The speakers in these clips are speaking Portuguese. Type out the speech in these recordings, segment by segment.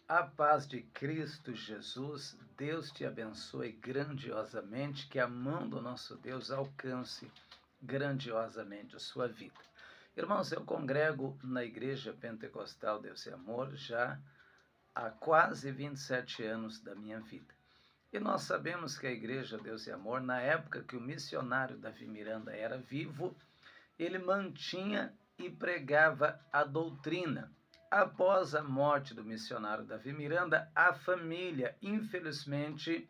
A paz de Cristo Jesus, Deus te abençoe grandiosamente, que a mão do nosso Deus alcance grandiosamente a sua vida. Irmãos, eu congrego na Igreja Pentecostal Deus e Amor já há quase 27 anos da minha vida. E nós sabemos que a Igreja Deus e Amor, na época que o missionário Davi Miranda era vivo, ele mantinha e pregava a doutrina. Após a morte do missionário Davi Miranda, a família, infelizmente,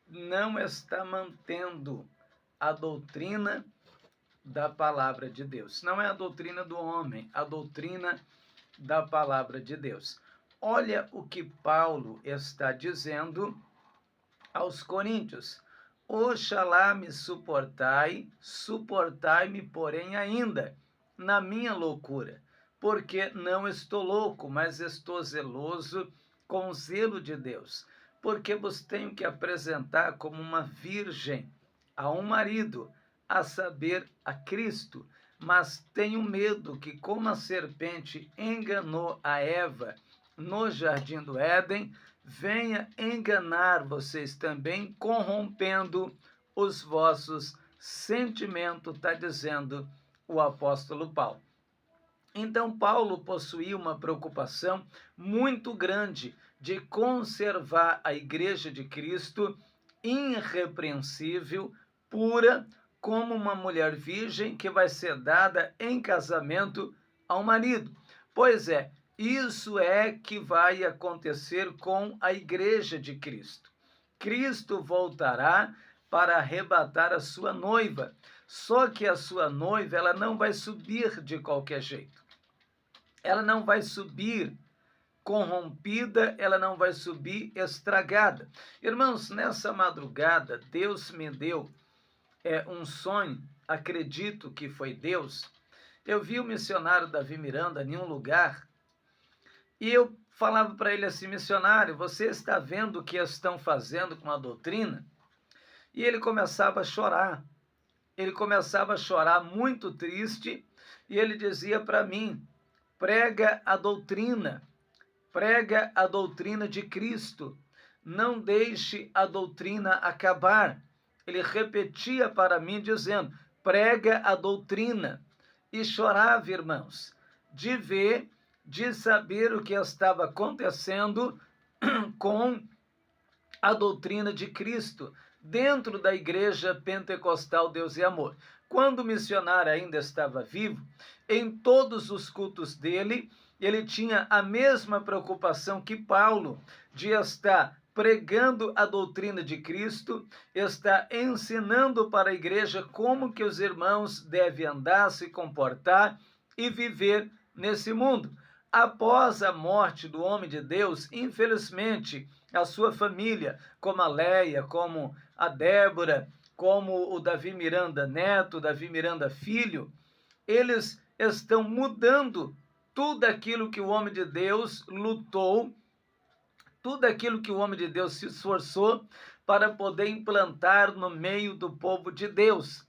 não está mantendo a doutrina da palavra de Deus. Não é a doutrina do homem, a doutrina da palavra de Deus. Olha o que Paulo está dizendo aos Coríntios. Oxalá me suportai-me, porém, ainda, na minha loucura, porque não estou louco, mas estou zeloso com o zelo de Deus, porque vos tenho que apresentar como uma virgem a um marido, a saber, a Cristo, mas tenho medo que, como a serpente enganou a Eva no jardim do Éden, venha enganar vocês também, corrompendo os vossos sentimentos, está dizendo o apóstolo Paulo. Então, Paulo possuía uma preocupação muito grande de conservar a Igreja de Cristo irrepreensível, pura, como uma mulher virgem que vai ser dada em casamento ao marido. Pois é, isso é que vai acontecer com a Igreja de Cristo. Cristo voltará para arrebatar a sua noiva. Só que a sua noiva, ela não vai subir de qualquer jeito. Ela não vai subir corrompida, ela não vai subir estragada. Irmãos, nessa madrugada, Deus me deu um sonho, acredito que foi Deus. Eu vi o missionário Davi Miranda em um lugar e eu falava para ele assim: missionário, você está vendo o que estão fazendo com a doutrina? E ele começava a chorar. Ele começava a chorar muito triste e ele dizia para mim: prega a doutrina de Cristo, não deixe a doutrina acabar. Ele repetia para mim dizendo: prega a doutrina. E chorava, irmãos, de saber o que estava acontecendo com a doutrina de Cristo dentro da Igreja Pentecostal Deus e Amor. Quando o missionário ainda estava vivo, em todos os cultos dele, ele tinha a mesma preocupação que Paulo de estar pregando a doutrina de Cristo, está ensinando para a igreja como que os irmãos devem andar, se comportar e viver nesse mundo. Após a morte do homem de Deus, infelizmente, a sua família, como a Leia, como a Débora, como o Davi Miranda neto, Davi Miranda filho, eles estão mudando tudo aquilo que o homem de Deus lutou, tudo aquilo que o homem de Deus se esforçou para poder implantar no meio do povo de Deus.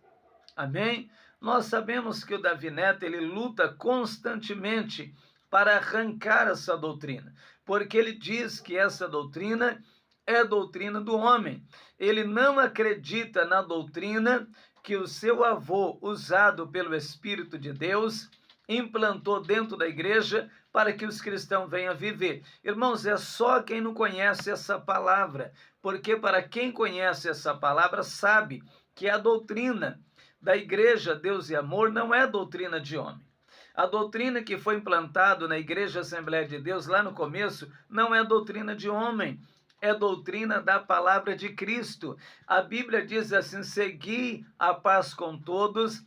Amém? Nós sabemos que o Davi Neto, ele luta constantemente para arrancar essa doutrina, porque ele diz que essa doutrina é doutrina do homem. Ele não acredita na doutrina que o seu avô, usado pelo Espírito de Deus, implantou dentro da igreja para que os cristãos venham viver. Irmãos, é só quem não conhece essa palavra, porque para quem conhece essa palavra sabe que a doutrina da Igreja Deus e Amor não é doutrina de homem. A doutrina que foi implantada na Igreja Assembleia de Deus lá no começo não é doutrina de homem, é doutrina da palavra de Cristo. A Bíblia diz assim: segui a paz com todos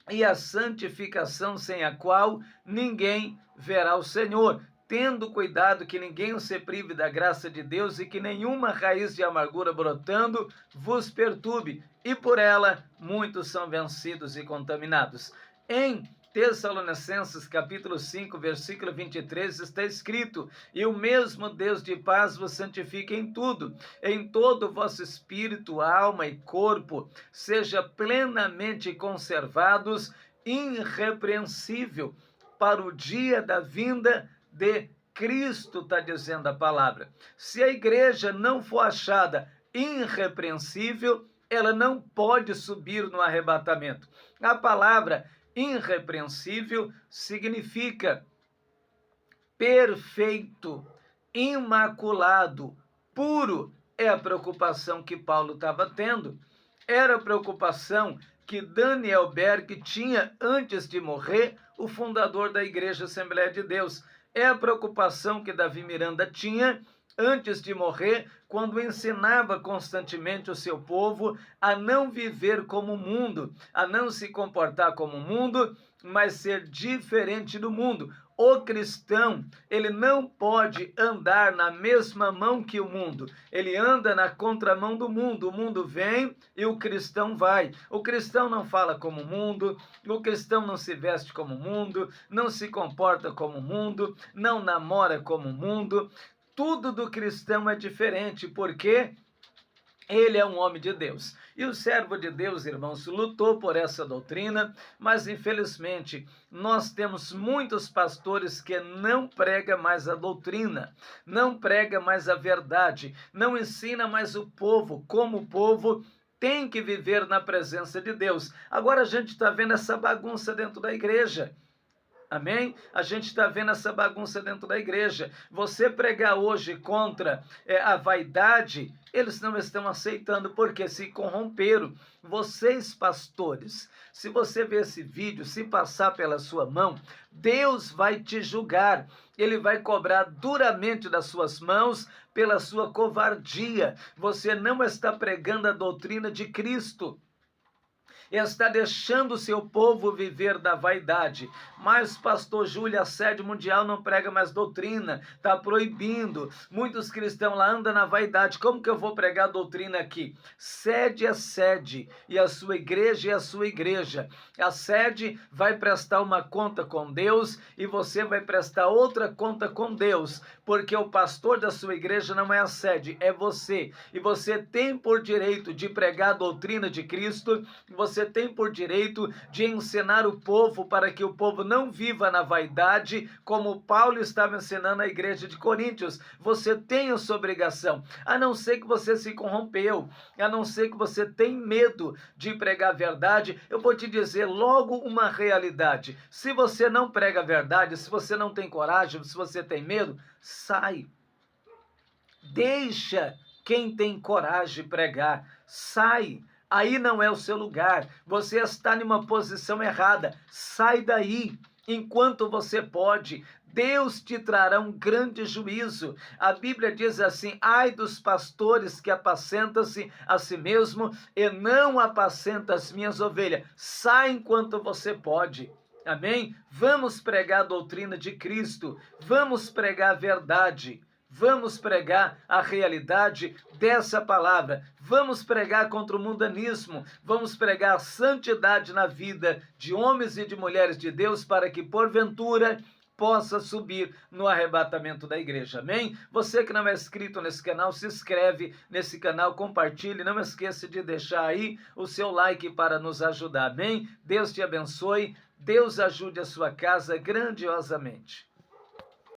e a santificação, sem a qual ninguém verá o Senhor, tendo cuidado que ninguém se prive da graça de Deus e que nenhuma raiz de amargura brotando vos perturbe, e por ela muitos são vencidos e contaminados. Em Tessalonicenses capítulo 5, versículo 23, está escrito: e o mesmo Deus de paz vos santifique em tudo, em todo o vosso espírito, alma e corpo, seja plenamente conservados, irrepreensível, para o dia da vinda de Cristo, está dizendo a palavra. Se a igreja não for achada irrepreensível, ela não pode subir no arrebatamento. A palavra irrepreensível significa perfeito, imaculado, puro. É a preocupação que Paulo estava tendo. Era a preocupação que Daniel Berg tinha antes de morrer, o fundador da Igreja Assembleia de Deus. É a preocupação que Davi Miranda tinha antes de morrer, quando ensinava constantemente o seu povo a não viver como o mundo, a não se comportar como o mundo, mas ser diferente do mundo. O cristão, ele não pode andar na mesma mão que o mundo. Ele anda na contramão do mundo. O mundo vem e o cristão vai. O cristão não fala como o mundo, o cristão não se veste como o mundo, não se comporta como o mundo, não namora como o mundo. Tudo do cristão é diferente, porque ele é um homem de Deus. E o servo de Deus, irmãos, lutou por essa doutrina, mas infelizmente nós temos muitos pastores que não pregam mais a doutrina, não pregam mais a verdade, não ensina mais o povo como o povo tem que viver na presença de Deus. Agora a gente está vendo essa bagunça dentro da igreja. Amém? A gente está vendo essa bagunça dentro da igreja. Você pregar hoje contra a vaidade, eles não estão aceitando porque se corromperam. Vocês, pastores, se você ver esse vídeo, se passar pela sua mão, Deus vai te julgar. Ele vai cobrar duramente das suas mãos pela sua covardia. Você não está pregando a doutrina de Cristo. Está deixando o seu povo viver da vaidade. Mas pastor Júlio, a sede mundial não prega mais doutrina, está proibindo. Muitos cristãos lá andam na vaidade. Como que eu vou pregar a doutrina aqui? Sede é sede, e a sua igreja é a sua igreja. A sede vai prestar uma conta com Deus e você vai prestar outra conta com Deus, porque o pastor da sua igreja não é a sede, é você. E você tem por direito de pregar a doutrina de Cristo, você tem por direito de ensinar o povo para que o povo não viva na vaidade, como Paulo estava ensinando a igreja de Coríntios. Você tem essa obrigação, a não ser que você se corrompeu, a não ser que você tem medo de pregar a verdade. Eu vou te dizer logo uma realidade: se você não prega a verdade, se você não tem coragem, se você tem medo, sai. Deixa quem tem coragem pregar, sai. Aí não é o seu lugar, você está em uma posição errada, sai daí, enquanto você pode. Deus te trará um grande juízo. A Bíblia diz assim: ai dos pastores que apacentam-se a si mesmo e não apacentam as minhas ovelhas. Sai enquanto você pode. Amém? Vamos pregar a doutrina de Cristo, vamos pregar a verdade. Vamos pregar a realidade dessa palavra. Vamos pregar contra o mundanismo. Vamos pregar a santidade na vida de homens e de mulheres de Deus, para que, porventura, possa subir no arrebatamento da igreja. Amém? Você que não é inscrito nesse canal, se inscreve nesse canal, compartilhe. Não esqueça de deixar aí o seu like para nos ajudar. Amém? Deus te abençoe. Deus ajude a sua casa grandiosamente.